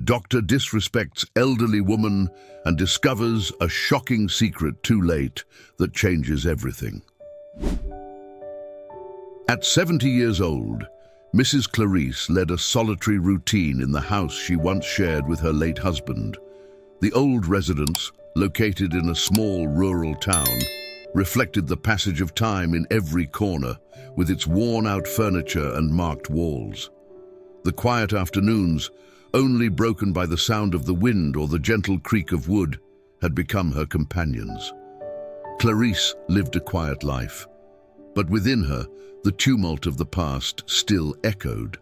Doctor disrespects elderly woman and discovers a shocking secret too late that changes everything. At 70 years old, Mrs. Clarice led a solitary routine in the house she once shared with her late husband. The old residence, located in a small rural town, reflected the passage of time in every corner, with its worn-out furniture and marked walls. The quiet afternoons, only broken by the sound of the wind or the gentle creak of wood, had become her companions. Clarice lived a quiet life, but within her, the tumult of the past still echoed.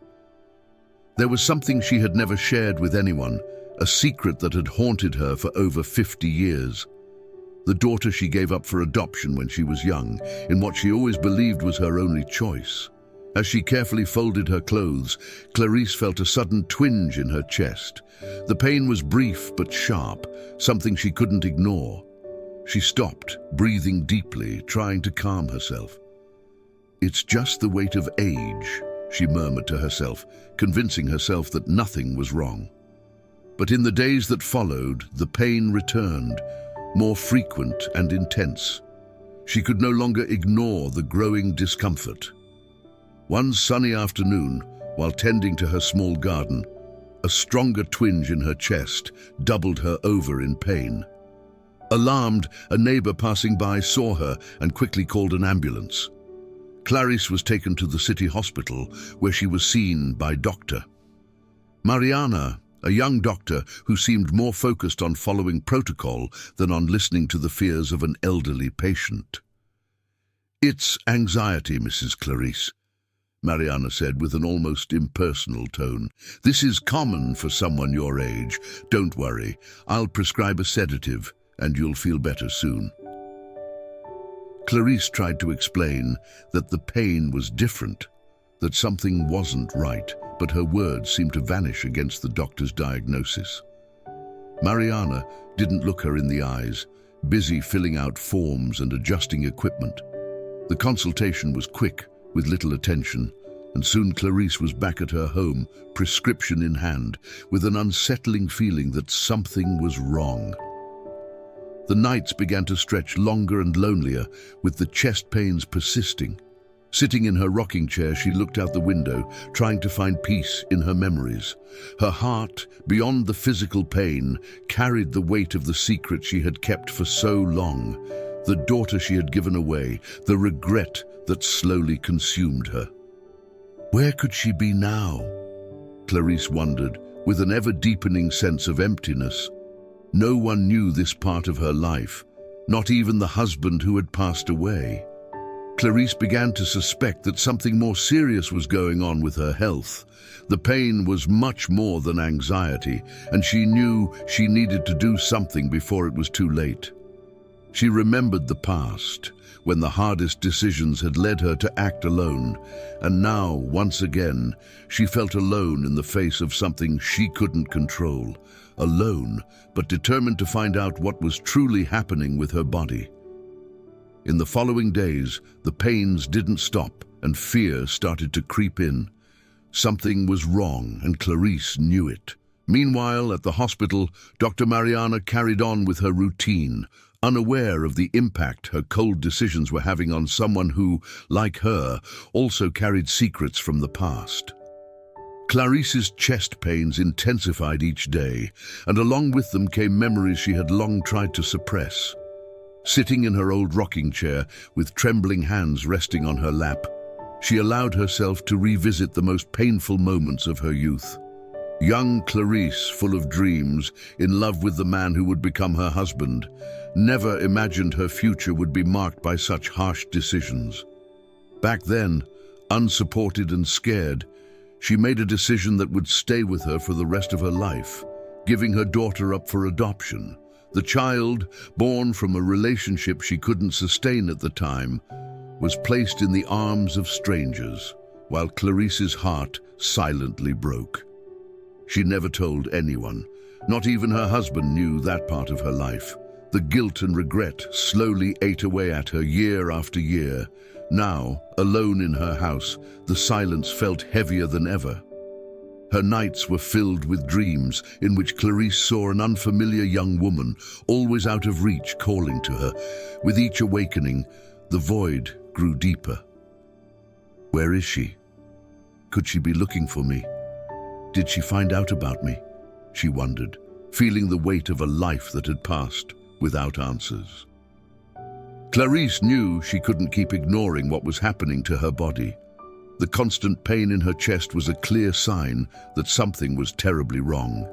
There was something she had never shared with anyone, a secret that had haunted her for over 50 years. The daughter she gave up for adoption when she was young, in what she always believed was her only choice. As she carefully folded her clothes, Clarice felt a sudden twinge in her chest. The pain was brief but sharp, something she couldn't ignore. She stopped, breathing deeply, trying to calm herself. "It's just the weight of age," she murmured to herself, convincing herself that nothing was wrong. But in the days that followed, the pain returned, more frequent and intense. She could no longer ignore the growing discomfort. One sunny afternoon, while tending to her small garden, a stronger twinge in her chest doubled her over in pain. Alarmed, a neighbor passing by saw her and quickly called an ambulance. Clarice was taken to the city hospital, where she was seen by Dr. Mariana, a young doctor who seemed more focused on following protocol than on listening to the fears of an elderly patient. "It's anxiety, Mrs. Clarice," Mariana said with an almost impersonal tone. "This is common for someone your age. Don't worry, I'll prescribe a sedative and you'll feel better soon." Clarice tried to explain that the pain was different, that something wasn't right, but her words seemed to vanish against the doctor's diagnosis. Mariana didn't look her in the eyes, busy filling out forms and adjusting equipment. The consultation was quick, with little attention, and soon Clarice was back at her home, prescription in hand, with an unsettling feeling that something was wrong. The nights began to stretch longer and lonelier, with the chest pains persisting. Sitting in her rocking chair, she looked out the window, trying to find peace in her memories. Her heart, beyond the physical pain, carried the weight of the secret she had kept for so long, the daughter she had given away, the regret that slowly consumed her. Where could she be now? Clarice wondered, with an ever-deepening sense of emptiness. No one knew this part of her life, not even the husband who had passed away. Clarice began to suspect that something more serious was going on with her health. The pain was much more than anxiety, and she knew she needed to do something before it was too late. She remembered the past, when the hardest decisions had led her to act alone, and now, once again, she felt alone in the face of something she couldn't control. Alone, but determined to find out what was truly happening with her body. In the following days, the pains didn't stop, and fear started to creep in. Something was wrong, and Clarice knew it. Meanwhile, at the hospital, Dr. Mariana carried on with her routine, unaware of the impact her cold decisions were having on someone who, like her, also carried secrets from the past. Clarice's chest pains intensified each day, and along with them came memories she had long tried to suppress. Sitting in her old rocking chair, with trembling hands resting on her lap, she allowed herself to revisit the most painful moments of her youth. Young Clarice, full of dreams, in love with the man who would become her husband, never imagined her future would be marked by such harsh decisions. Back then, unsupported and scared, she made a decision that would stay with her for the rest of her life, giving her daughter up for adoption. The child, born from a relationship she couldn't sustain at the time, was placed in the arms of strangers, while Clarice's heart silently broke. She never told anyone. Not even her husband knew that part of her life. The guilt and regret slowly ate away at her year after year. Now, alone in her house, the silence felt heavier than ever. Her nights were filled with dreams in which Clarice saw an unfamiliar young woman, always out of reach, calling to her. With each awakening, the void grew deeper. Where is she? Could she be looking for me? Did she find out about me? She wondered, feeling the weight of a life that had passed without answers. Clarice knew she couldn't keep ignoring what was happening to her body. The constant pain in her chest was a clear sign that something was terribly wrong.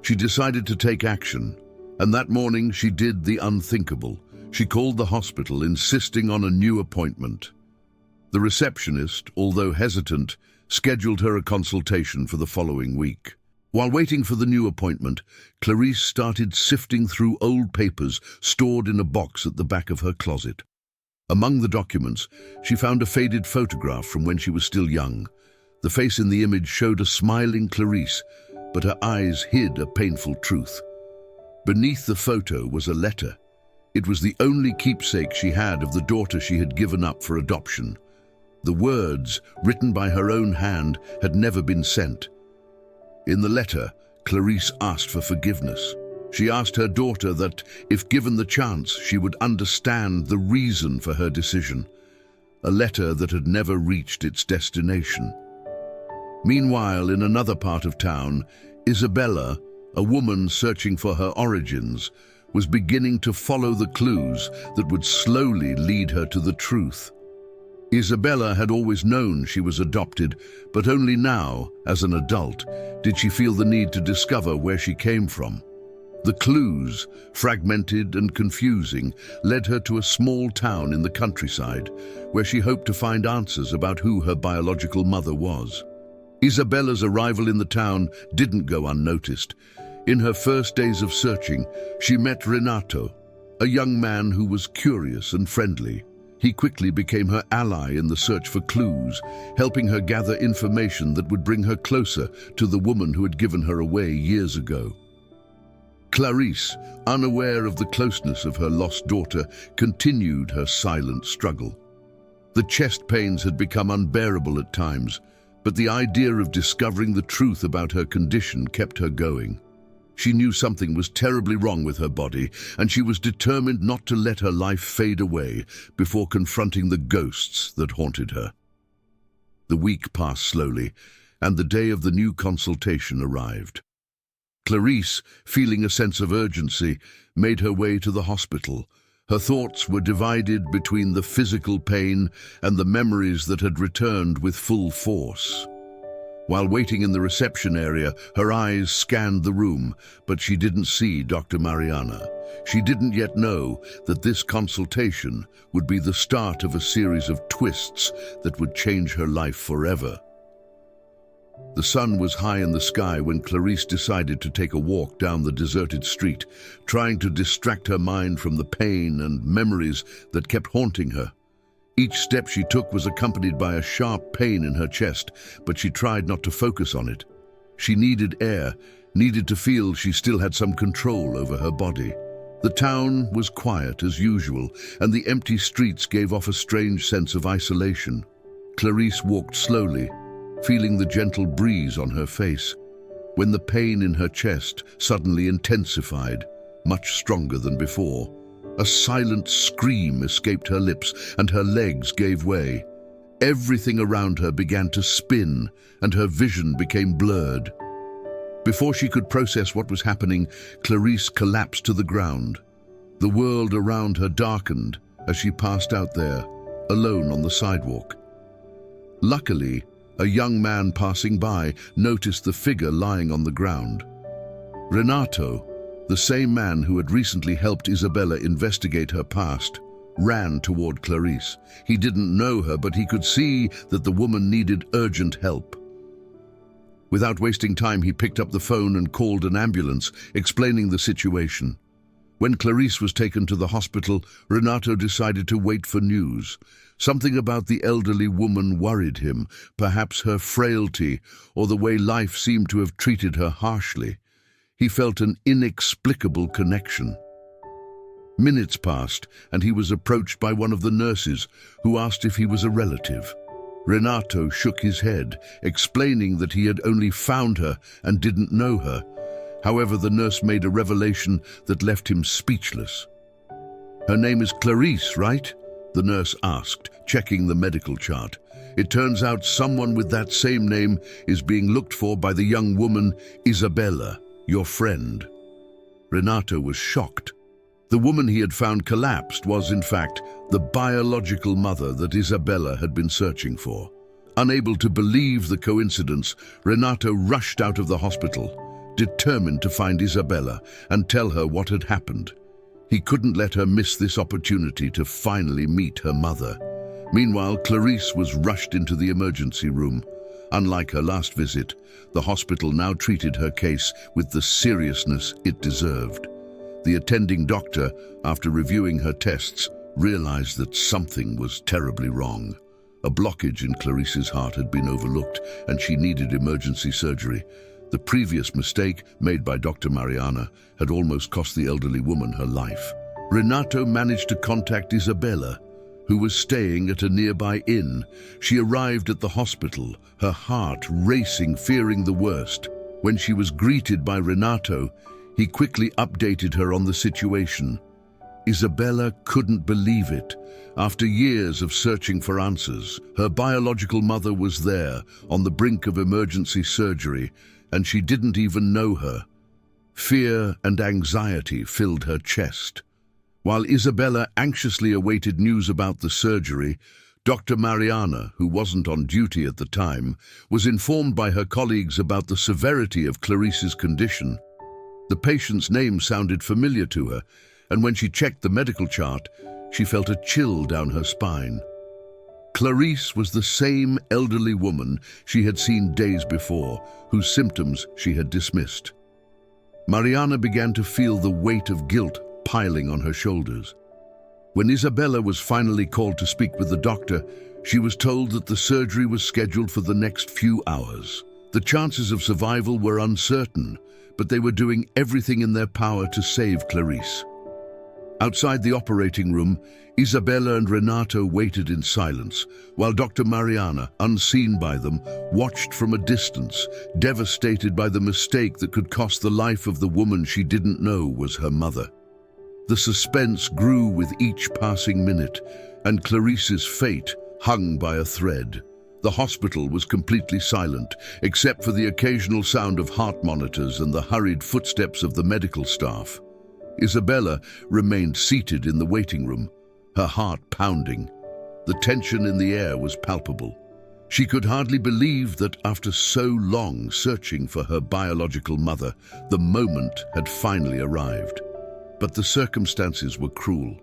She decided to take action, and that morning she did the unthinkable. She called the hospital, insisting on a new appointment. The receptionist, although hesitant, scheduled her a consultation for the following week. While waiting for the new appointment, Clarice started sifting through old papers stored in a box at the back of her closet. Among the documents, she found a faded photograph from when she was still young. The face in the image showed a smiling Clarice, but her eyes hid a painful truth. Beneath the photo was a letter. It was the only keepsake she had of the daughter she had given up for adoption. The words, written by her own hand, had never been sent. In the letter, Clarice asked for forgiveness. She asked her daughter that, if given the chance, she would understand the reason for her decision. A letter that had never reached its destination. Meanwhile, in another part of town, Isabella, a woman searching for her origins, was beginning to follow the clues that would slowly lead her to the truth. Isabella had always known she was adopted, but only now, as an adult, did she feel the need to discover where she came from. The clues, fragmented and confusing, led her to a small town in the countryside, where she hoped to find answers about who her biological mother was. Isabella's arrival in the town didn't go unnoticed. In her first days of searching, she met Renato, a young man who was curious and friendly. He quickly became her ally in the search for clues, helping her gather information that would bring her closer to the woman who had given her away years ago. Clarice, unaware of the closeness of her lost daughter, continued her silent struggle. The chest pains had become unbearable at times, but the idea of discovering the truth about her condition kept her going. She knew something was terribly wrong with her body, and she was determined not to let her life fade away before confronting the ghosts that haunted her. The week passed slowly, and the day of the new consultation arrived. Clarice, feeling a sense of urgency, made her way to the hospital. Her thoughts were divided between the physical pain and the memories that had returned with full force. While waiting in the reception area, her eyes scanned the room, but she didn't see Dr. Mariana. She didn't yet know that this consultation would be the start of a series of twists that would change her life forever. The sun was high in the sky when Clarice decided to take a walk down the deserted street, trying to distract her mind from the pain and memories that kept haunting her. Each step she took was accompanied by a sharp pain in her chest, but she tried not to focus on it. She needed air, needed to feel she still had some control over her body. The town was quiet as usual, and the empty streets gave off a strange sense of isolation. Clarice walked slowly, feeling the gentle breeze on her face, when the pain in her chest suddenly intensified, much stronger than before. A silent scream escaped her lips, and her legs gave way. Everything around her began to spin, and her vision became blurred. Before she could process what was happening, Clarice collapsed to the ground. The world around her darkened as she passed out there, alone on the sidewalk. Luckily, a young man passing by noticed the figure lying on the ground. Renato, the same man who had recently helped Isabella investigate her past, ran toward Clarice. He didn't know her, but he could see that the woman needed urgent help. Without wasting time, he picked up the phone and called an ambulance, explaining the situation. When Clarice was taken to the hospital, Renato decided to wait for news. Something about the elderly woman worried him, perhaps her frailty or the way life seemed to have treated her harshly. He felt an inexplicable connection. Minutes passed, and he was approached by one of the nurses, who asked if he was a relative. Renato shook his head, explaining that he had only found her and didn't know her. However, the nurse made a revelation that left him speechless. "Her name is Clarice, right?" the nurse asked, checking the medical chart. "It turns out someone with that same name is being looked for by the young woman Isabella, your friend." Renato was shocked. The woman he had found collapsed was, in fact, the biological mother that Isabella had been searching for. Unable to believe the coincidence, Renato rushed out of the hospital, determined to find Isabella and tell her what had happened. He couldn't let her miss this opportunity to finally meet her mother. Meanwhile, Clarice was rushed into the emergency room. Unlike her last visit, the hospital now treated her case with the seriousness it deserved. The attending doctor, after reviewing her tests, realized that something was terribly wrong. A blockage in Clarice's heart had been overlooked, and she needed emergency surgery. The previous mistake made by Dr. Mariana had almost cost the elderly woman her life. Renato managed to contact Isabella, who was staying at a nearby inn. She arrived at the hospital, her heart racing, fearing the worst. When she was greeted by Renato, he quickly updated her on the situation. Isabella couldn't believe it. After years of searching for answers, her biological mother was there, on the brink of emergency surgery, and she didn't even know her. Fear and anxiety filled her chest. While Isabella anxiously awaited news about the surgery, Dr. Mariana, who wasn't on duty at the time, was informed by her colleagues about the severity of Clarice's condition. The patient's name sounded familiar to her, and when she checked the medical chart, she felt a chill down her spine. Clarice was the same elderly woman she had seen days before, whose symptoms she had dismissed. Mariana began to feel the weight of guilt piling on her shoulders. When Isabella was finally called to speak with the doctor, she was told that the surgery was scheduled for the next few hours. The chances of survival were uncertain, but they were doing everything in their power to save Clarice. Outside the operating room, Isabella and Renato waited in silence, while Dr. Mariana, unseen by them, watched from a distance, devastated by the mistake that could cost the life of the woman she didn't know was her mother. The suspense grew with each passing minute, and Clarice's fate hung by a thread. The hospital was completely silent, except for the occasional sound of heart monitors and the hurried footsteps of the medical staff. Isabella remained seated in the waiting room, her heart pounding. The tension in the air was palpable. She could hardly believe that after so long searching for her biological mother, the moment had finally arrived. But the circumstances were cruel.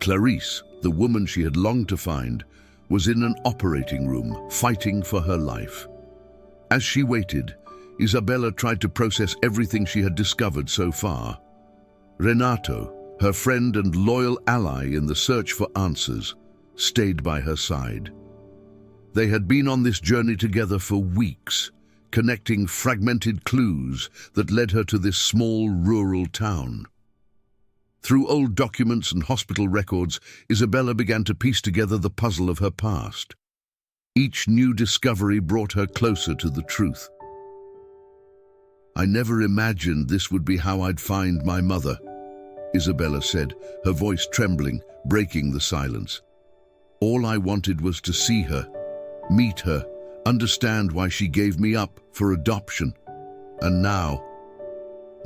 Clarice, the woman she had longed to find, was in an operating room, fighting for her life. As she waited, Isabella tried to process everything she had discovered so far. Renato, her friend and loyal ally in the search for answers, stayed by her side. They had been on this journey together for weeks, connecting fragmented clues that led her to this small rural town. Through old documents and hospital records, Isabella began to piece together the puzzle of her past. Each new discovery brought her closer to the truth. "I never imagined this would be how I'd find my mother," Isabella said, her voice trembling, breaking the silence. "All I wanted was to see her, meet her, understand why she gave me up for adoption. And now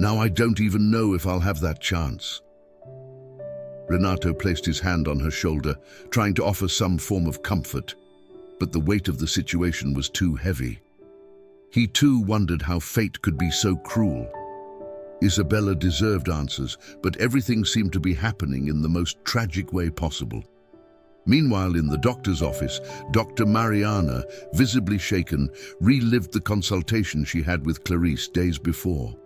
I don't even know if I'll have that chance." Renato placed his hand on her shoulder, trying to offer some form of comfort, but the weight of the situation was too heavy. He too wondered how fate could be so cruel. Isabella deserved answers, but everything seemed to be happening in the most tragic way possible. Meanwhile, in the doctor's office, Dr. Mariana, visibly shaken, relived the consultation she had with Clarice days before.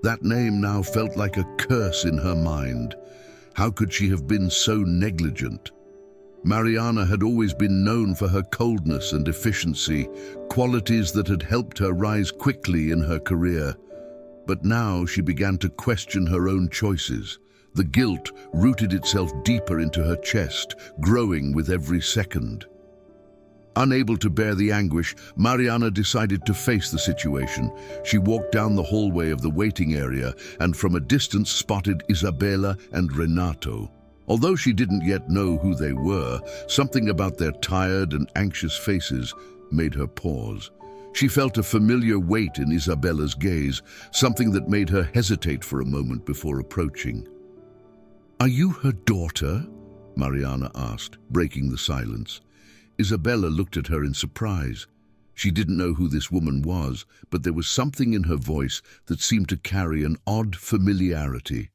That name now felt like a curse in her mind. How could she have been so negligent? Mariana had always been known for her coldness and efficiency, qualities that had helped her rise quickly in her career. But now she began to question her own choices. The guilt rooted itself deeper into her chest, growing with every second. Unable to bear the anguish, Mariana decided to face the situation. She walked down the hallway of the waiting area and from a distance spotted Isabella and Renato. Although she didn't yet know who they were, something about their tired and anxious faces made her pause. She felt a familiar weight in Isabella's gaze, something that made her hesitate for a moment before approaching. "Are you her daughter?" Mariana asked, breaking the silence. Isabella looked at her in surprise. She didn't know who this woman was, but there was something in her voice that seemed to carry an odd familiarity.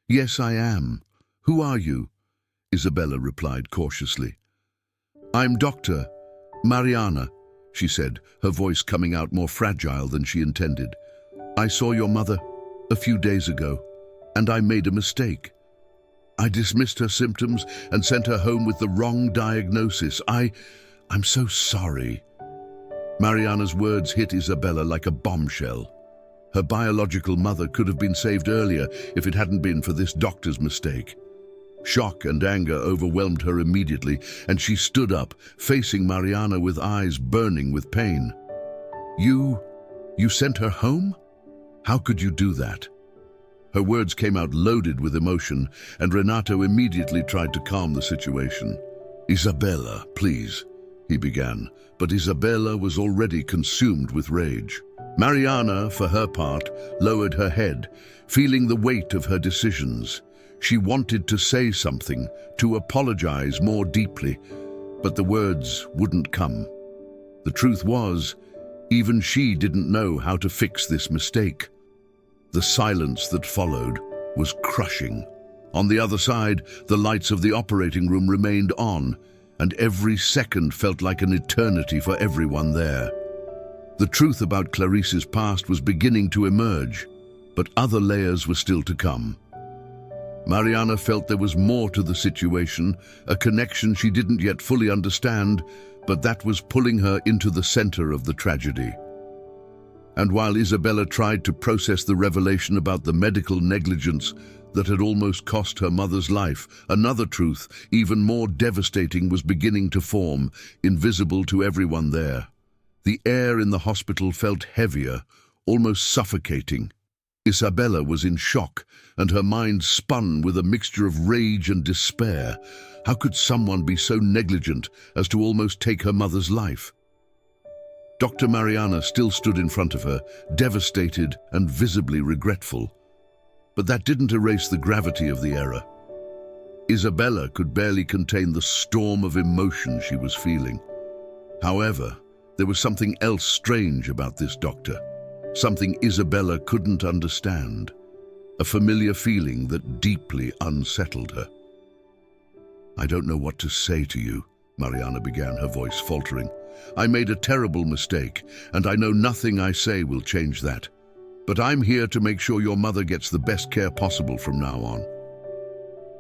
"Yes, I am. Who are you?" Isabella replied cautiously. "I'm Dr. Mariana," she said, her voice coming out more fragile than she intended. "I saw your mother a few days ago, and I made a mistake. I dismissed her symptoms and sent her home with the wrong diagnosis. I'm so sorry." Mariana's words hit Isabella like a bombshell. Her biological mother could have been saved earlier if it hadn't been for this doctor's mistake. Shock and anger overwhelmed her immediately, and she stood up, facing Mariana with eyes burning with pain. You sent her home? How could you do that?" Her words came out loaded with emotion, and Renato immediately tried to calm the situation. "Isabella, please," he began, but Isabella was already consumed with rage. Mariana, for her part, lowered her head, feeling the weight of her decisions. She wanted to say something, to apologize more deeply, but the words wouldn't come. The truth was, even she didn't know how to fix this mistake. The silence that followed was crushing. On the other side, the lights of the operating room remained on, and every second felt like an eternity for everyone there. The truth about Clarice's past was beginning to emerge, but other layers were still to come. Mariana felt there was more to the situation, a connection she didn't yet fully understand, but that was pulling her into the center of the tragedy. And while Isabella tried to process the revelation about the medical negligence that had almost cost her mother's life, another truth, even more devastating, was beginning to form, invisible to everyone there. The air in the hospital felt heavier, almost suffocating. Isabella was in shock, and her mind spun with a mixture of rage and despair. How could someone be so negligent as to almost take her mother's life? Dr. Mariana still stood in front of her, devastated and visibly regretful. But that didn't erase the gravity of the error. Isabella could barely contain the storm of emotion she was feeling. However, there was something else strange about this doctor, something Isabella couldn't understand, a familiar feeling that deeply unsettled her. "I don't know what to say to you," Mariana began, her voice faltering. "I made a terrible mistake, and I know nothing I say will change that. But I'm here to make sure your mother gets the best care possible from now on."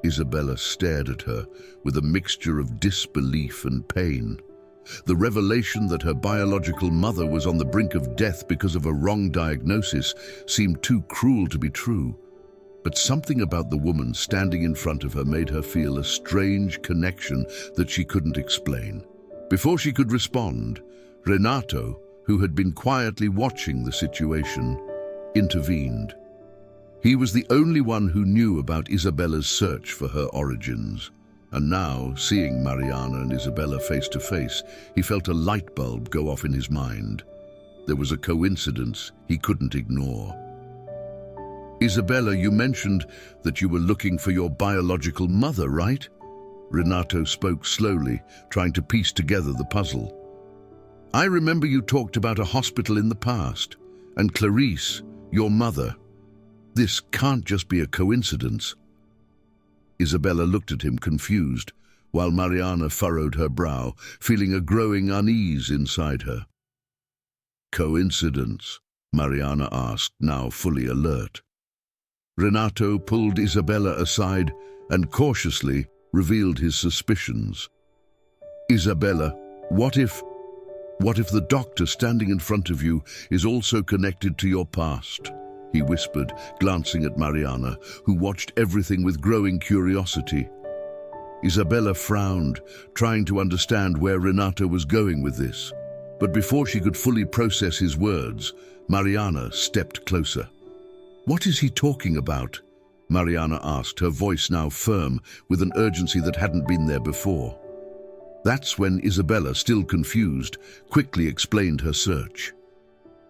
Isabella stared at her with a mixture of disbelief and pain. The revelation that her biological mother was on the brink of death because of a wrong diagnosis seemed too cruel to be true. But something about the woman standing in front of her made her feel a strange connection that she couldn't explain. Before she could respond, Renato, who had been quietly watching the situation, intervened. He was the only one who knew about Isabella's search for her origins. And now, seeing Mariana and Isabella face to face, he felt a light bulb go off in his mind. There was a coincidence he couldn't ignore. "Isabella, you mentioned that you were looking for your biological mother, right?" Renato spoke slowly, trying to piece together the puzzle. "I remember you talked about a hospital in the past, and Clarice, your mother. This can't just be a coincidence." Isabella looked at him confused, while Mariana furrowed her brow, feeling a growing unease inside her. "Coincidence?" Mariana asked, now fully alert. Renato pulled Isabella aside and cautiously revealed his suspicions. "Isabella, what if the doctor standing in front of you is also connected to your past?" he whispered, glancing at Mariana, who watched everything with growing curiosity. Isabella frowned, trying to understand where Renato was going with this. But before she could fully process his words, Mariana stepped closer. "What is he talking about?" Mariana asked, her voice now firm with an urgency that hadn't been there before. That's when Isabella, still confused, quickly explained her search.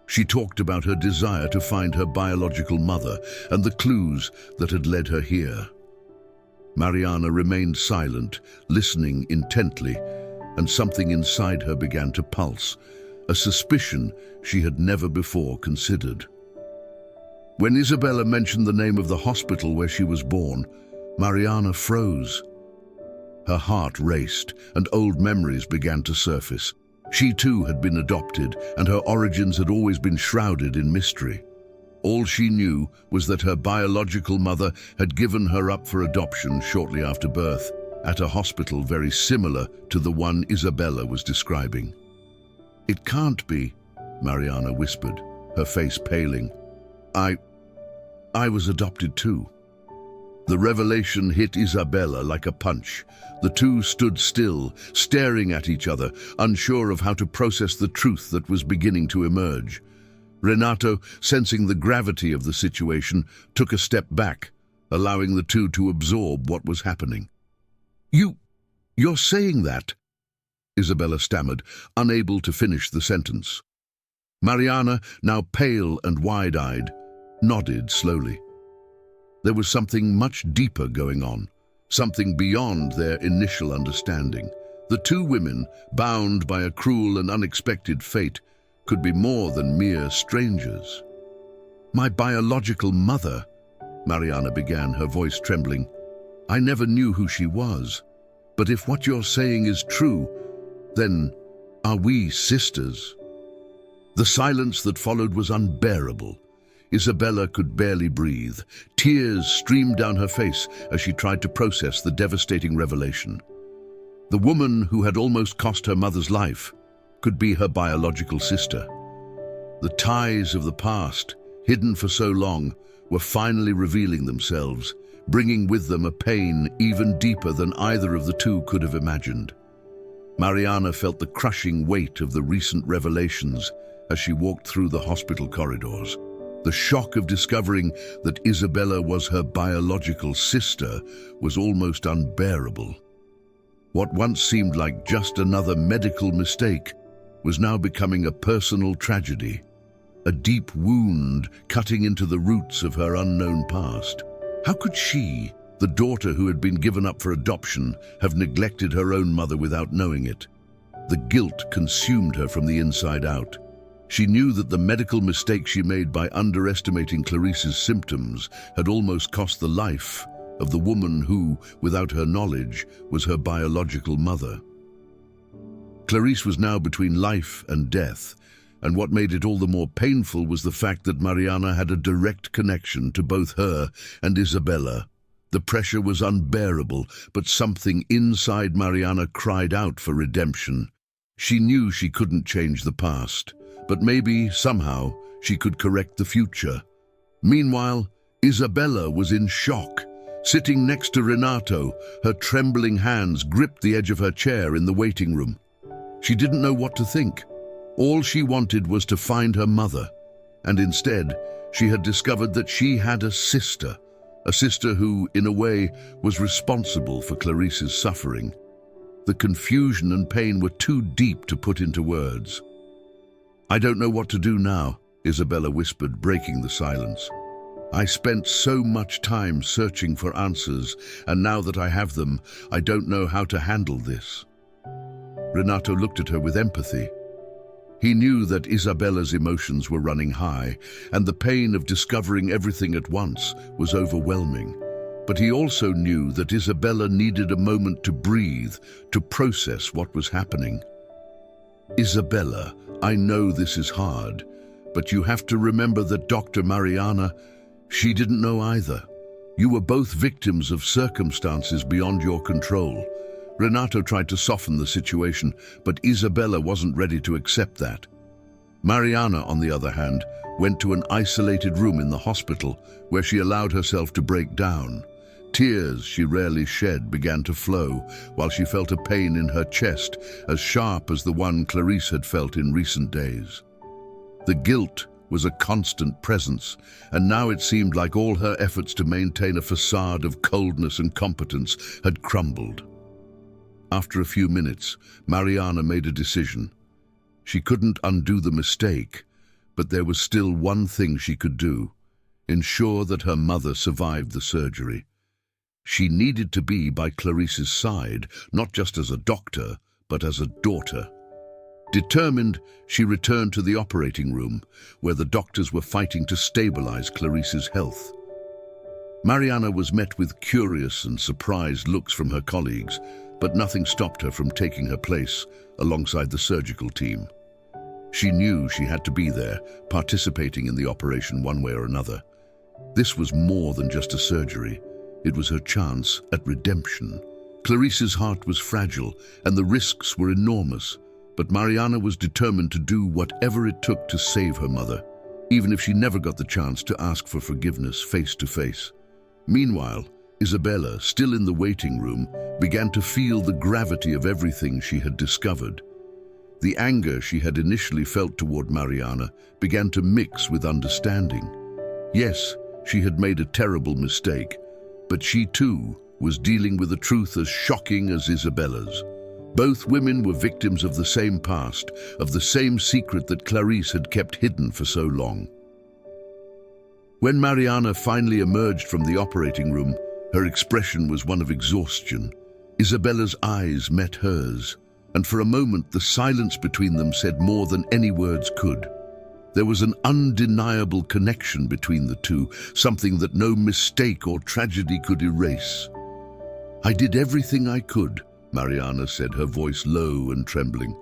She talked about her desire to find her biological mother and the clues that had led her here. Mariana remained silent, listening intently, and something inside her began to pulse, a suspicion she had never before considered. When Isabella mentioned the name of the hospital where she was born, Mariana froze. Her heart raced, and old memories began to surface. She too had been adopted, and her origins had always been shrouded in mystery. All she knew was that her biological mother had given her up for adoption shortly after birth, at a hospital very similar to the one Isabella was describing. "It can't be," Mariana whispered, her face paling. I was adopted too." The revelation hit Isabella like a punch. The two stood still, staring at each other, unsure of how to process the truth that was beginning to emerge. Renato, sensing the gravity of the situation, took a step back, allowing the two to absorb what was happening. You're saying that?" Isabella stammered, unable to finish the sentence. Mariana, now pale and wide-eyed, nodded slowly. There was something much deeper going on, something beyond their initial understanding. The two women, bound by a cruel and unexpected fate, could be more than mere strangers. "My biological mother," Mariana began, her voice trembling. "I never knew who she was. But if what you're saying is true, then are we sisters?" The silence that followed was unbearable. Isabella could barely breathe. Tears streamed down her face as she tried to process the devastating revelation. The woman who had almost cost her mother's life could be her biological sister. The ties of the past, hidden for so long, were finally revealing themselves, bringing with them a pain even deeper than either of the two could have imagined. Mariana felt the crushing weight of the recent revelations as she walked through the hospital corridors. The shock of discovering that Isabella was her biological sister was almost unbearable. What once seemed like just another medical mistake was now becoming a personal tragedy, a deep wound cutting into the roots of her unknown past. How could she, the daughter who had been given up for adoption, have neglected her own mother without knowing it? The guilt consumed her from the inside out. She knew that the medical mistake she made by underestimating Clarice's symptoms had almost cost the life of the woman who, without her knowledge, was her biological mother. Clarice was now between life and death, and what made it all the more painful was the fact that Mariana had a direct connection to both her and Isabella. The pressure was unbearable, but something inside Mariana cried out for redemption. She knew she couldn't change the past, but maybe, somehow, she could correct the future. Meanwhile, Isabella was in shock. Sitting next to Renato, her trembling hands gripped the edge of her chair in the waiting room. She didn't know what to think. All she wanted was to find her mother, and instead, she had discovered that she had a sister who, in a way, was responsible for Clarice's suffering. The confusion and pain were too deep to put into words. "I don't know what to do now," Isabella whispered, breaking the silence. "I spent so much time searching for answers, and now that I have them, I don't know how to handle this." Renato looked at her with empathy. He knew that Isabella's emotions were running high, and the pain of discovering everything at once was overwhelming. But he also knew that Isabella needed a moment to breathe, to process what was happening. "Isabella, I know this is hard, but you have to remember that Dr. Mariana, she didn't know either. You were both victims of circumstances beyond your control." Renato tried to soften the situation, but Isabella wasn't ready to accept that. Mariana, on the other hand, went to an isolated room in the hospital where she allowed herself to break down. Tears she rarely shed began to flow, while she felt a pain in her chest as sharp as the one Clarice had felt in recent days. The guilt was a constant presence, and now it seemed like all her efforts to maintain a facade of coldness and competence had crumbled. After a few minutes, Mariana made a decision. She couldn't undo the mistake, but there was still one thing she could do: ensure that her mother survived the surgery. She needed to be by Clarice's side, not just as a doctor, but as a daughter. Determined, she returned to the operating room, where the doctors were fighting to stabilize Clarice's health. Mariana was met with curious and surprised looks from her colleagues, but nothing stopped her from taking her place alongside the surgical team. She knew she had to be there, participating in the operation one way or another. This was more than just a surgery. It was her chance at redemption. Clarice's heart was fragile, and the risks were enormous, but Mariana was determined to do whatever it took to save her mother, even if she never got the chance to ask for forgiveness face to face. Meanwhile, Isabella, still in the waiting room, began to feel the gravity of everything she had discovered. The anger she had initially felt toward Mariana began to mix with understanding. Yes, she had made a terrible mistake, but she too was dealing with a truth as shocking as Isabella's. Both women were victims of the same past, of the same secret that Clarice had kept hidden for so long. When Mariana finally emerged from the operating room, her expression was one of exhaustion. Isabella's eyes met hers, and for a moment the silence between them said more than any words could. There was an undeniable connection between the two, something that no mistake or tragedy could erase. "I did everything I could," Mariana said, her voice low and trembling.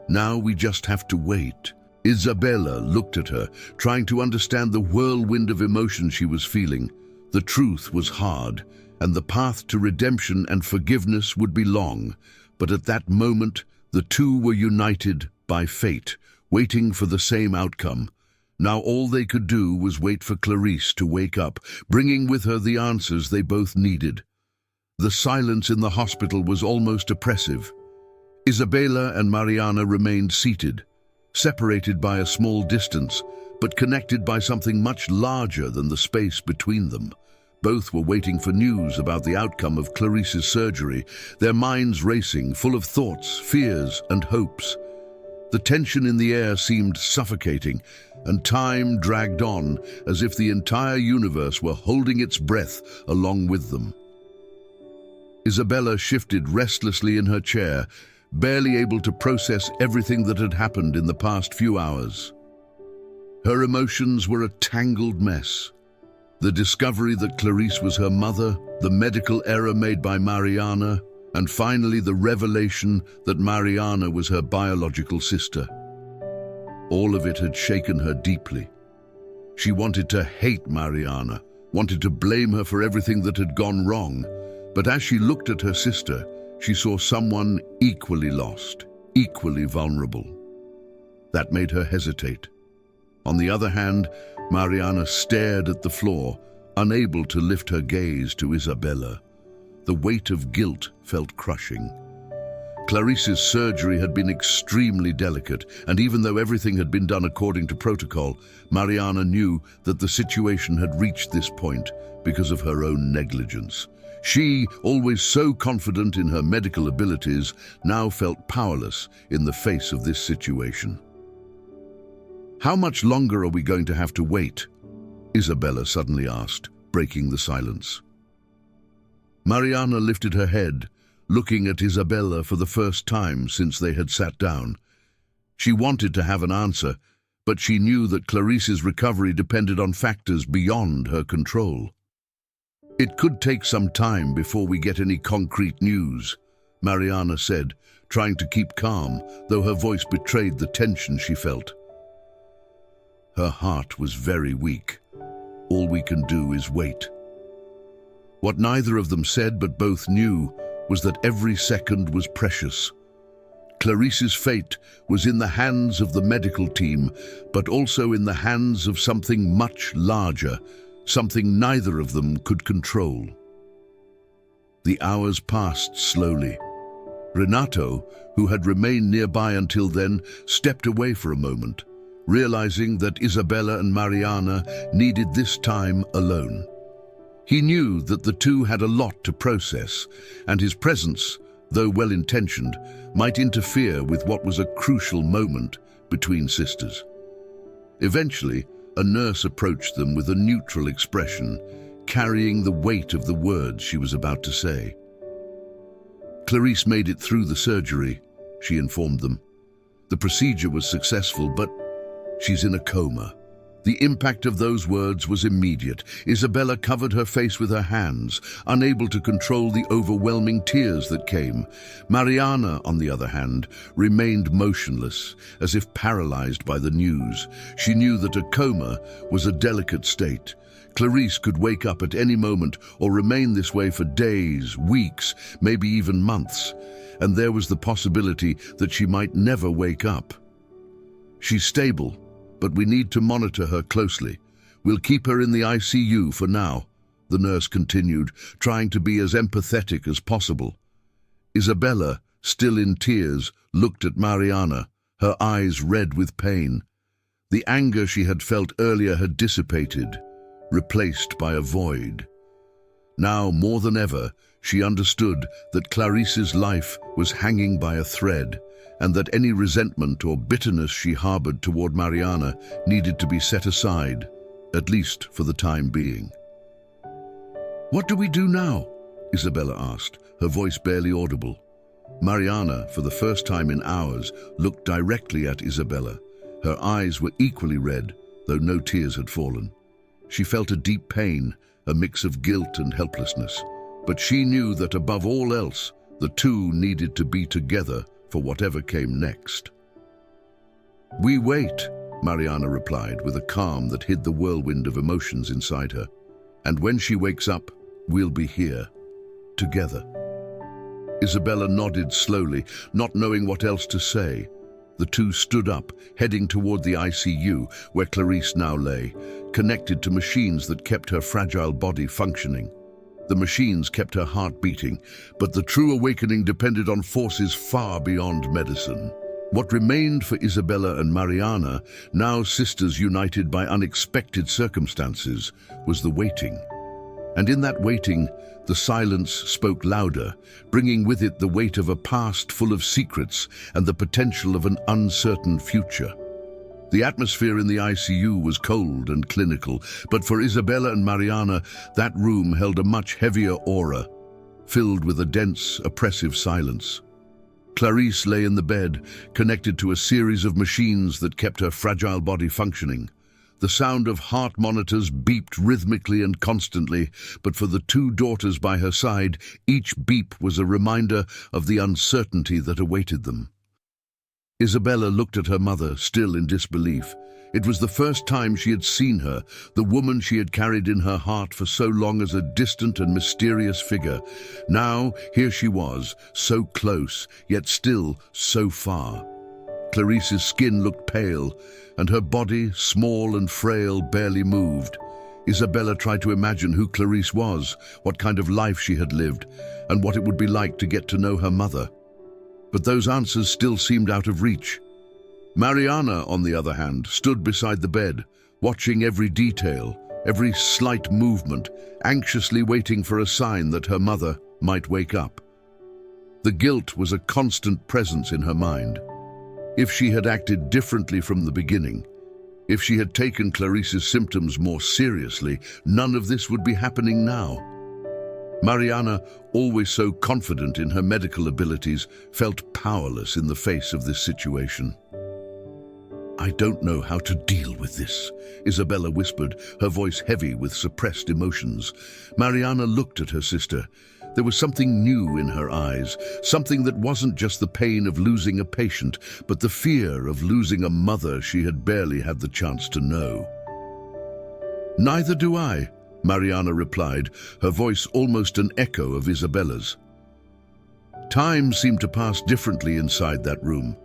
"Now we just have to wait." Isabella looked at her, trying to understand the whirlwind of emotion she was feeling. The truth was hard, and the path to redemption and forgiveness would be long. But at that moment, the two were united by fate, waiting for the same outcome. Now all they could do was wait for Clarice to wake up, bringing with her the answers they both needed. The silence in the hospital was almost oppressive. Isabella and Mariana remained seated, separated by a small distance, but connected by something much larger than the space between them. Both were waiting for news about the outcome of Clarice's surgery, their minds racing, full of thoughts, fears, and hopes. The tension in the air seemed suffocating, and time dragged on as if the entire universe were holding its breath along with them. Isabella shifted restlessly in her chair, barely able to process everything that had happened in the past few hours. Her emotions were a tangled mess. The discovery that Clarice was her mother, the medical error made by Mariana, and finally the revelation that Mariana was her biological sister. All of it had shaken her deeply. She wanted to hate Mariana, wanted to blame her for everything that had gone wrong, but as she looked at her sister, she saw someone equally lost, equally vulnerable. That made her hesitate. On the other hand, Mariana stared at the floor, unable to lift her gaze to Isabella. The weight of guilt felt crushing. Clarice's surgery had been extremely delicate, and even though everything had been done according to protocol, Mariana knew that the situation had reached this point because of her own negligence. She, always so confident in her medical abilities, now felt powerless in the face of this situation. "How much longer are we going to have to wait?" Isabella suddenly asked, breaking the silence. Mariana lifted her head, looking at Isabella for the first time since they had sat down. She wanted to have an answer, but she knew that Clarice's recovery depended on factors beyond her control. "It could take some time before we get any concrete news," Mariana said, trying to keep calm, though her voice betrayed the tension she felt. Her heart was very weak. All we can do is wait. What neither of them said but both knew was that every second was precious. Clarice's fate was in the hands of the medical team, but also in the hands of something much larger, something neither of them could control. The hours passed slowly. Renato, who had remained nearby until then, stepped away for a moment, realizing that Isabella and Mariana needed this time alone. He knew that the two had a lot to process, and his presence, though well-intentioned, might interfere with what was a crucial moment between sisters. Eventually, a nurse approached them with a neutral expression, carrying the weight of the words she was about to say. "Clarice made it through the surgery," she informed them. "The procedure was successful, but she's in a coma." The impact of those words was immediate. Isabella covered her face with her hands, unable to control the overwhelming tears that came. Mariana, on the other hand, remained motionless, as if paralyzed by the news. She knew that a coma was a delicate state. Clarice could wake up at any moment or remain this way for days, weeks, maybe even months, and there was the possibility that she might never wake up. "She's stable, but we need to monitor her closely. We'll keep her in the ICU for now," the nurse continued, trying to be as empathetic as possible. Isabella, still in tears, looked at Mariana, her eyes red with pain. The anger she had felt earlier had dissipated, replaced by a void. Now, more than ever, she understood that Clarice's life was hanging by a thread, and that any resentment or bitterness she harbored toward Mariana needed to be set aside, at least for the time being. "What do we do now?" Isabella asked, her voice barely audible. Mariana, for the first time in hours, looked directly at Isabella. Her eyes were equally red, though no tears had fallen. She felt a deep pain, a mix of guilt and helplessness, but she knew that above all else, the two needed to be together for whatever came next. "We wait," Mariana replied with a calm that hid the whirlwind of emotions inside her. "And when she wakes up, we'll be here, together." Isabella nodded slowly, not knowing what else to say. The two stood up, heading toward the ICU, where Clarice now lay, connected to machines that kept her fragile body functioning. The machines kept her heart beating, but the true awakening depended on forces far beyond medicine. What remained for Isabella and Mariana, now sisters united by unexpected circumstances, was the waiting. And in that waiting, the silence spoke louder, bringing with it the weight of a past full of secrets and the potential of an uncertain future. The atmosphere in the ICU was cold and clinical, but for Isabella and Mariana, that room held a much heavier aura, filled with a dense, oppressive silence. Clarice lay in the bed, connected to a series of machines that kept her fragile body functioning. The sound of heart monitors beeped rhythmically and constantly, but for the two daughters by her side, each beep was a reminder of the uncertainty that awaited them. Isabella looked at her mother, still in disbelief. It was the first time she had seen her, the woman she had carried in her heart for so long as a distant and mysterious figure. Now, here she was, so close, yet still so far. Clarice's skin looked pale, and her body, small and frail, barely moved. Isabella tried to imagine who Clarice was, what kind of life she had lived, and what it would be like to get to know her mother. But those answers still seemed out of reach. Mariana, on the other hand, stood beside the bed, watching every detail, every slight movement, anxiously waiting for a sign that her mother might wake up. The guilt was a constant presence in her mind. If she had acted differently from the beginning, if she had taken Clarice's symptoms more seriously, none of this would be happening now. Mariana, always so confident in her medical abilities, felt powerless in the face of this situation. "I don't know how to deal with this," Isabella whispered, her voice heavy with suppressed emotions. Mariana looked at her sister. There was something new in her eyes, something that wasn't just the pain of losing a patient, but the fear of losing a mother she had barely had the chance to know. "Neither do I," Mariana replied, her voice almost an echo of Isabella's. Time seemed to pass differently inside that room.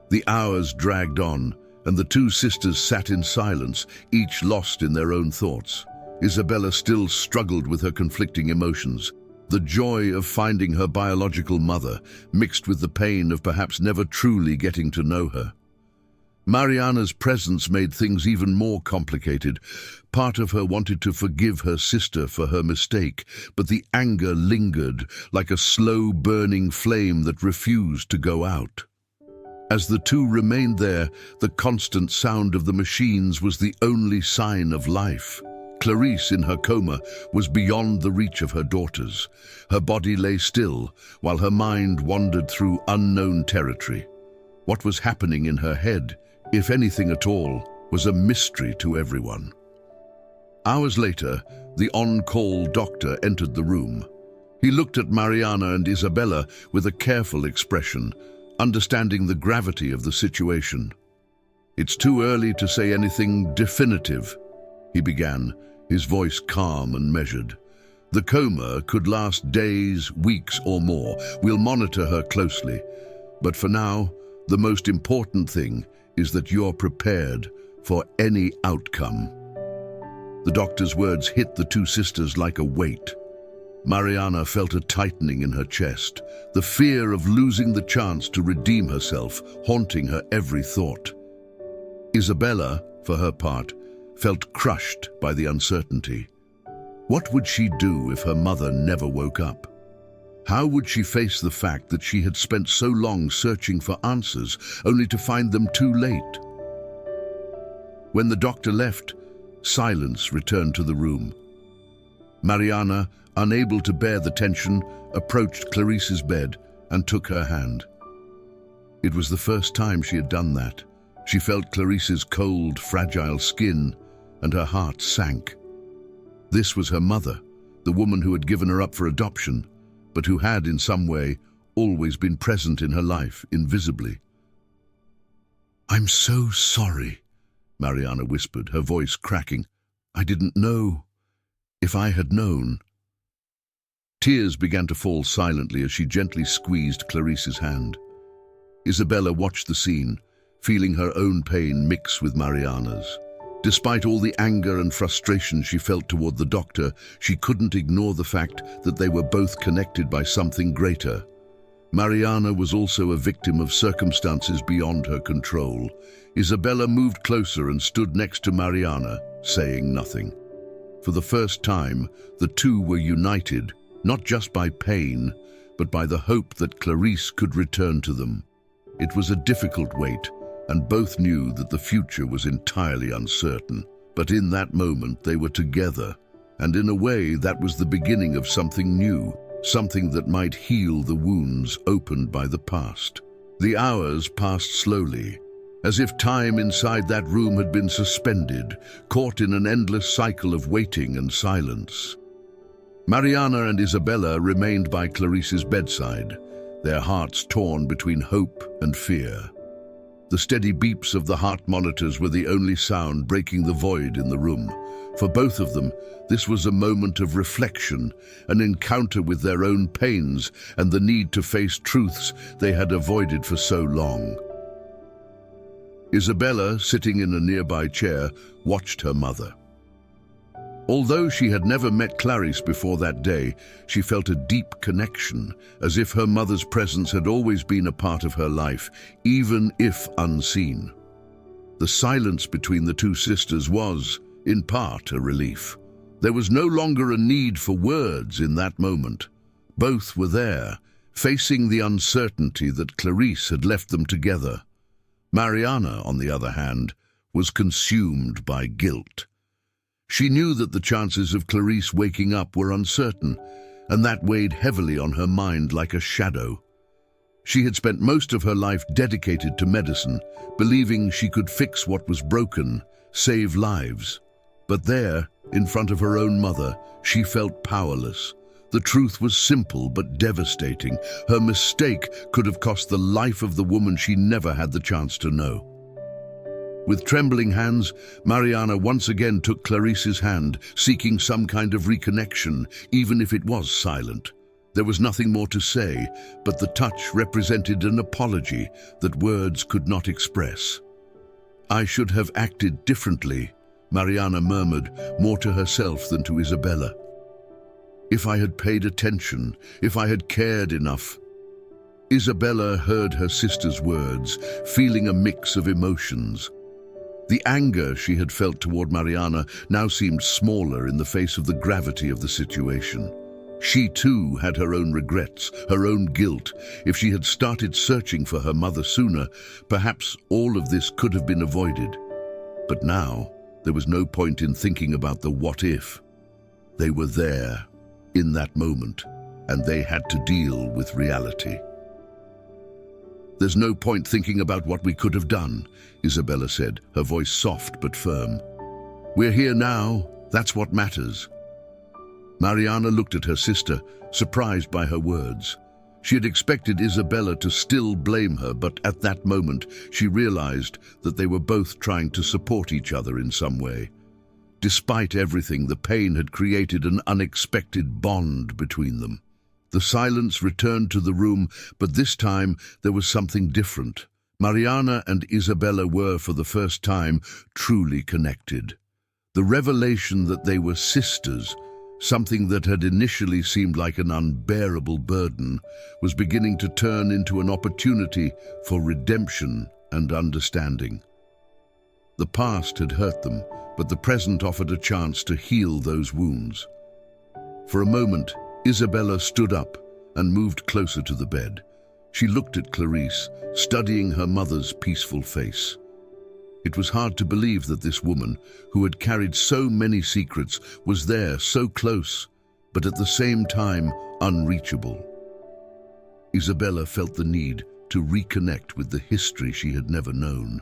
The hours dragged on, and the two sisters sat in silence, each lost in their own thoughts. Isabella still struggled with her conflicting emotions. The joy of finding her biological mother, mixed with the pain of perhaps never truly getting to know her. Mariana's presence made things even more complicated. Part of her wanted to forgive her sister for her mistake, but the anger lingered like a slow-burning flame that refused to go out. As the two remained there, the constant sound of the machines was the only sign of life. Clarice, in her coma, was beyond the reach of her daughters. Her body lay still, while her mind wandered through unknown territory. What was happening in her head, if anything at all, was a mystery to everyone. Hours later, the on-call doctor entered the room. He looked at Mariana and Isabella with a careful expression, understanding the gravity of the situation. "It's too early to say anything definitive," he began, his voice calm and measured. "The coma could last days, weeks, or more. We'll monitor her closely. But for now, the most important thing is that you're prepared for any outcome." The doctor's words hit the two sisters like a weight. Mariana felt a tightening in her chest, the fear of losing the chance to redeem herself haunting her every thought. Isabella, for her part, felt crushed by the uncertainty. What would she do if her mother never woke up? How would she face the fact that she had spent so long searching for answers, only to find them too late? When the doctor left, silence returned to the room. Mariana, unable to bear the tension, approached Clarice's bed and took her hand. It was the first time she had done that. She felt Clarice's cold, fragile skin, and her heart sank. This was her mother, the woman who had given her up for adoption, but who had, in some way, always been present in her life, invisibly. "I'm so sorry," Mariana whispered, her voice cracking. "I didn't know. If I had known." Tears began to fall silently as she gently squeezed Clarice's hand. Isabella watched the scene, feeling her own pain mix with Mariana's. Despite all the anger and frustration she felt toward the doctor, she couldn't ignore the fact that they were both connected by something greater. Mariana was also a victim of circumstances beyond her control. Isabella moved closer and stood next to Mariana, saying nothing. For the first time, the two were united, not just by pain, but by the hope that Clarice could return to them. It was a difficult wait, and both knew that the future was entirely uncertain. But in that moment, they were together, and in a way that was the beginning of something new, something that might heal the wounds opened by the past. The hours passed slowly, as if time inside that room had been suspended, caught in an endless cycle of waiting and silence. Mariana and Isabella remained by Clarice's bedside, their hearts torn between hope and fear. The steady beeps of the heart monitors were the only sound breaking the void in the room. For both of them, this was a moment of reflection, an encounter with their own pains and the need to face truths they had avoided for so long. Isabella, sitting in a nearby chair, watched her mother. Although she had never met Clarice before that day, she felt a deep connection, as if her mother's presence had always been a part of her life, even if unseen. The silence between the two sisters was, in part, a relief. There was no longer a need for words in that moment. Both were there, facing the uncertainty that Clarice had left them together. Mariana, on the other hand, was consumed by guilt. She knew that the chances of Clarice waking up were uncertain, and that weighed heavily on her mind like a shadow. She had spent most of her life dedicated to medicine, believing she could fix what was broken, save lives. But there, in front of her own mother, she felt powerless. The truth was simple but devastating. Her mistake could have cost the life of the woman she never had the chance to know. With trembling hands, Mariana once again took Clarice's hand, seeking some kind of reconnection, even if it was silent. There was nothing more to say, but the touch represented an apology that words could not express. "I should have acted differently," Mariana murmured, more to herself than to Isabella. If I had paid attention, if I had cared enough. Isabella heard her sister's words, feeling a mix of emotions. The anger she had felt toward Mariana now seemed smaller in the face of the gravity of the situation. She too had her own regrets, her own guilt. If she had started searching for her mother sooner, perhaps all of this could have been avoided. But now, there was no point in thinking about the what if. They were there, in that moment, and they had to deal with reality. "There's no point thinking about what we could have done," Isabella said, her voice soft but firm. "We're here now, that's what matters." Mariana looked at her sister, surprised by her words. She had expected Isabella to still blame her, but at that moment she realized that they were both trying to support each other in some way. Despite everything, the pain had created an unexpected bond between them. The silence returned to the room, but this time there was something different. Mariana and Isabella were, for the first time, truly connected. The revelation that they were sisters, something that had initially seemed like an unbearable burden, was beginning to turn into an opportunity for redemption and understanding. The past had hurt them, but the present offered a chance to heal those wounds. For a moment, Isabella stood up and moved closer to the bed. She looked at Clarice, studying her mother's peaceful face. It was hard to believe that this woman, who had carried so many secrets, was there so close, but at the same time unreachable. Isabella felt the need to reconnect with the history she had never known.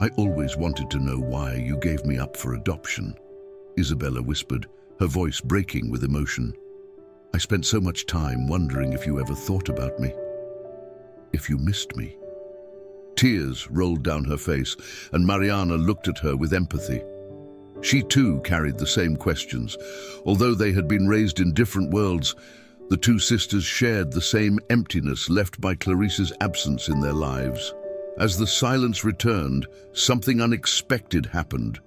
"I always wanted to know why you gave me up for adoption," Isabella whispered, her voice breaking with emotion. "I spent so much time wondering if you ever thought about me, if you missed me." Tears rolled down her face, and Mariana looked at her with empathy. She too carried the same questions. Although they had been raised in different worlds, the two sisters shared the same emptiness left by Clarice's absence in their lives. As the silence returned, something unexpected happened.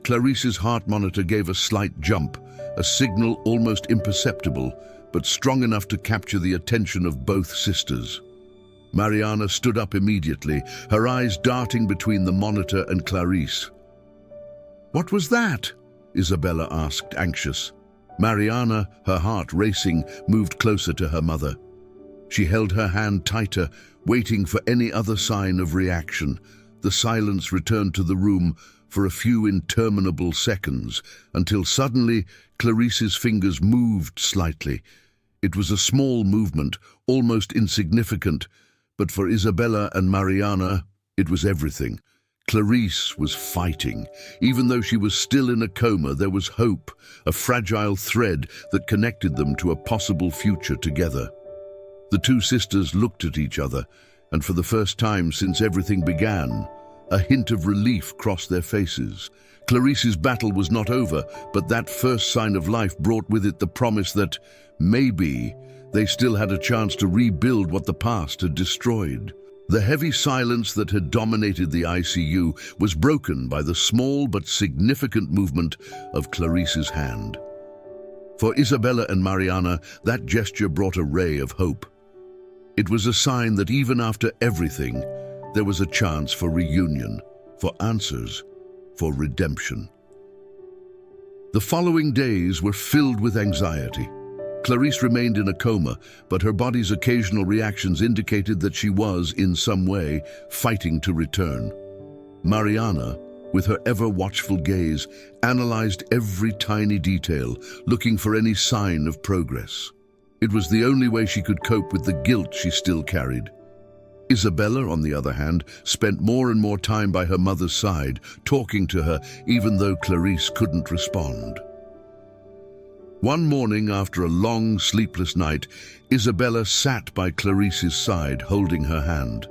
Clarice's heart monitor gave a slight jump, a signal almost imperceptible, but strong enough to capture the attention of both sisters. Mariana stood up immediately, her eyes darting between the monitor and Clarice. "What was that?" Isabella asked, anxious. Mariana, her heart racing, moved closer to her mother. She held her hand tighter, waiting for any other sign of reaction. The silence returned to the room for a few interminable seconds, until suddenly Clarice's fingers moved slightly. It was a small movement, almost insignificant, but for Isabella and Mariana, it was everything. Clarice was fighting. Even though she was still in a coma, there was hope, a fragile thread that connected them to a possible future together. The two sisters looked at each other, and for the first time since everything began, a hint of relief crossed their faces. Clarice's battle was not over, but that first sign of life brought with it the promise that, maybe, they still had a chance to rebuild what the past had destroyed. The heavy silence that had dominated the ICU was broken by the small but significant movement of Clarice's hand. For Isabella and Mariana, that gesture brought a ray of hope. It was a sign that even after everything, there was a chance for reunion, for answers, for redemption. The following days were filled with anxiety. Clarice remained in a coma, but her body's occasional reactions indicated that she was, in some way, fighting to return. Mariana, with her ever-watchful gaze, analyzed every tiny detail, looking for any sign of progress. It was the only way she could cope with the guilt she still carried. Isabella, on the other hand, spent more and more time by her mother's side, talking to her even though Clarice couldn't respond. One morning, after a long, sleepless night, Isabella sat by Clarice's side, holding her hand.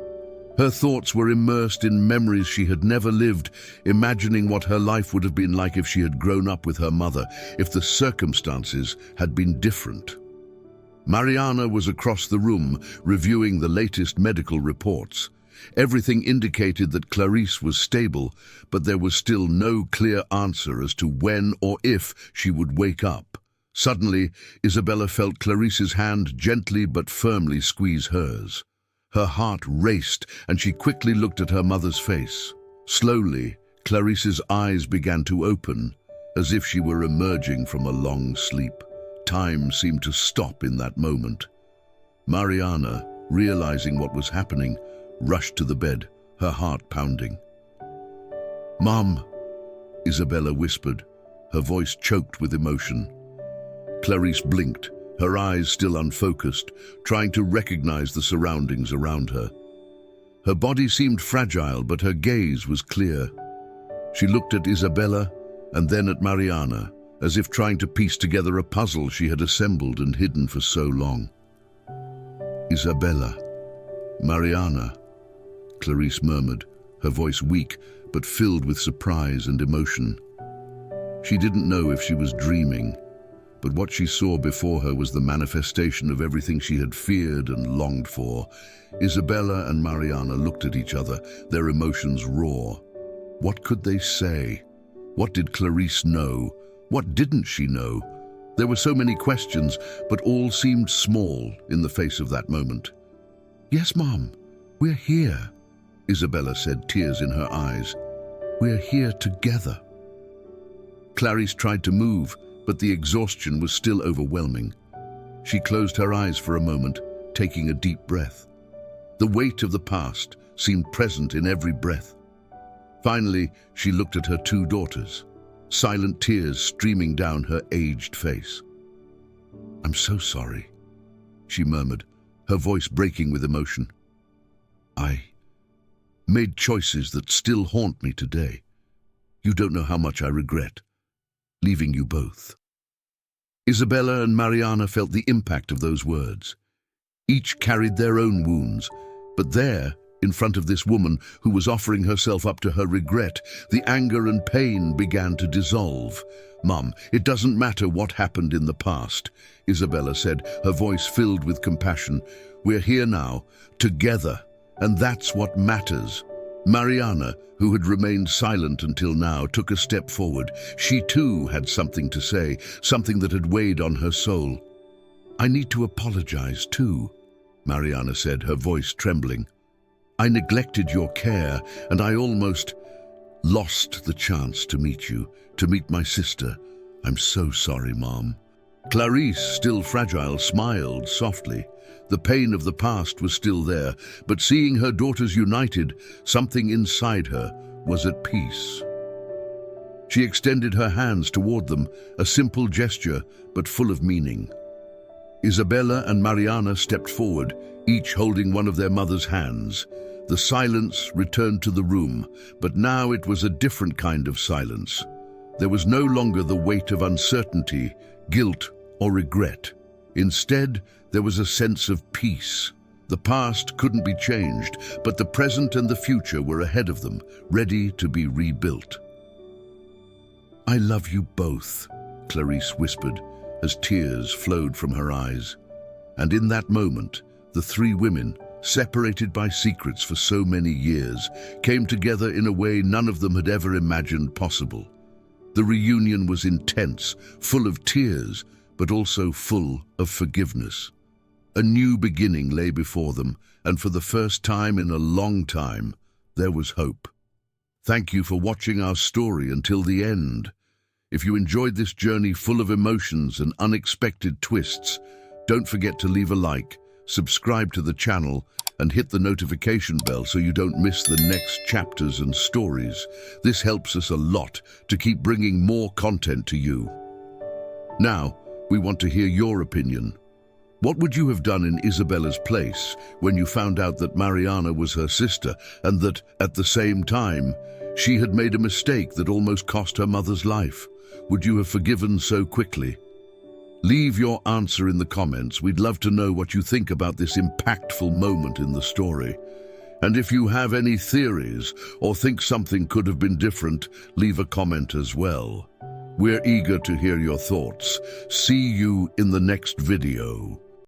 Her thoughts were immersed in memories she had never lived, imagining what her life would have been like if she had grown up with her mother, if the circumstances had been different. Mariana was across the room, reviewing the latest medical reports. Everything indicated that Clarice was stable, but there was still no clear answer as to when or if she would wake up. Suddenly, Isabella felt Clarice's hand gently but firmly squeeze hers. Her heart raced, and she quickly looked at her mother's face. Slowly, Clarice's eyes began to open, as if she were emerging from a long sleep. Time seemed to stop in that moment. Mariana, realizing what was happening, rushed to the bed, her heart pounding. "Mom," Isabella whispered, her voice choked with emotion. Clarice blinked, her eyes still unfocused, trying to recognize the surroundings around her. Her body seemed fragile, but her gaze was clear. She looked at Isabella and then at Mariana, as if trying to piece together a puzzle she had assembled and hidden for so long. "Isabella, Mariana," Clarice murmured, her voice weak but filled with surprise and emotion. She didn't know if she was dreaming, but what she saw before her was the manifestation of everything she had feared and longed for. Isabella and Mariana looked at each other, their emotions raw. What could they say? What did Clarice know? What didn't she know? There were so many questions, but all seemed small in the face of that moment. "Yes, Mom, we're here," Isabella said, tears in her eyes. "We're here together." Clarice tried to move, but the exhaustion was still overwhelming. She closed her eyes for a moment, taking a deep breath. The weight of the past seemed present in every breath. Finally, she looked at her two daughters, silent tears streaming down her aged face. "I'm so sorry," she murmured, her voice breaking with emotion. "I made choices that still haunt me today. You don't know how much I regret leaving you both." Isabella and Mariana felt the impact of those words. Each carried their own wounds, but there, in front of this woman who was offering herself up to her regret, the anger and pain began to dissolve. "Mum, it doesn't matter what happened in the past," Isabella said, her voice filled with compassion. "We're here now, together, and that's what matters." Mariana, who had remained silent until now, took a step forward. She too had something to say, something that had weighed on her soul. "I need to apologize too," Mariana said, her voice trembling. "I neglected your care, and I almost lost the chance to meet you, to meet my sister. I'm so sorry, Mom." Clarice, still fragile, smiled softly. The pain of the past was still there, but seeing her daughters united, something inside her was at peace. She extended her hands toward them, a simple gesture, but full of meaning. Isabella and Mariana stepped forward, each holding one of their mother's hands. The silence returned to the room, but now it was a different kind of silence. There was no longer the weight of uncertainty, guilt, or regret. Instead, there was a sense of peace. The past couldn't be changed, but the present and the future were ahead of them, ready to be rebuilt. "I love you both," Clarice whispered, as tears flowed from her eyes. And in that moment, the three women, separated by secrets for so many years, came together in a way none of them had ever imagined possible. The reunion was intense, full of tears, but also full of forgiveness. A new beginning lay before them, and for the first time in a long time, there was hope. Thank you for watching our story until the end. If you enjoyed this journey full of emotions and unexpected twists, don't forget to leave a like, subscribe to the channel, and hit the notification bell so you don't miss the next chapters and stories. This helps us a lot to keep bringing more content to you. Now, we want to hear your opinion. What would you have done in Isabella's place when you found out that Mariana was her sister and that, at the same time, she had made a mistake that almost cost her mother's life? Would you have forgiven so quickly? Leave your answer in the comments. We'd love to know what you think about this impactful moment in the story. And if you have any theories or think something could have been different, leave a comment as well. We're eager to hear your thoughts. See you in the next video.